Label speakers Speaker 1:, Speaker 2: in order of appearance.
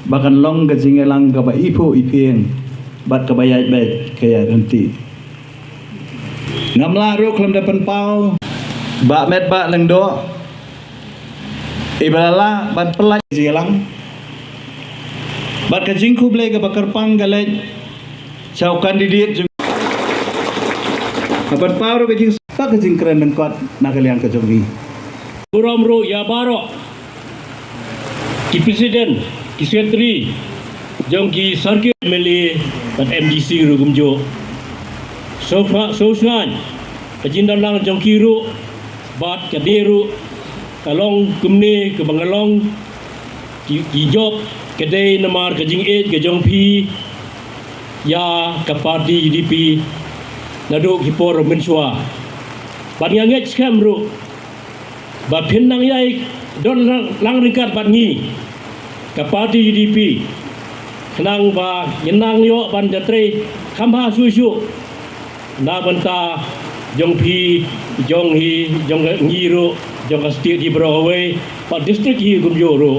Speaker 1: Bahkan long ke Jingialang ke ba ipu ipieng bat ke bayat baik kaya nanti ngamla ru kelam depan pau ba met ba leng do ibalala ban pelai Jingialang bat ke jingku ble ke bakar pang galej chau kandidat ban pau ru ke jing pa ke jing keren kot nakaliang ke jongi
Speaker 2: Kuram ru ya baro ki presiden ki sekretari jong ki sarkit meli pat MDC ru gumjo sosman ka Jingialang jong ki ru bat ka deru kalong kumni ke bangalong ki job kedai namar ke jing ke jong pi ya ka parti UDP nadu ki por mensua bat nganget scam ru bat pindang yai don lang ringkat bat ngi ka parti UDP kenang ba yenang yo ban jatre khamha susu na banta jong pi jong hi jong ngi ro jong state hi bro away pa district hi gum yo ro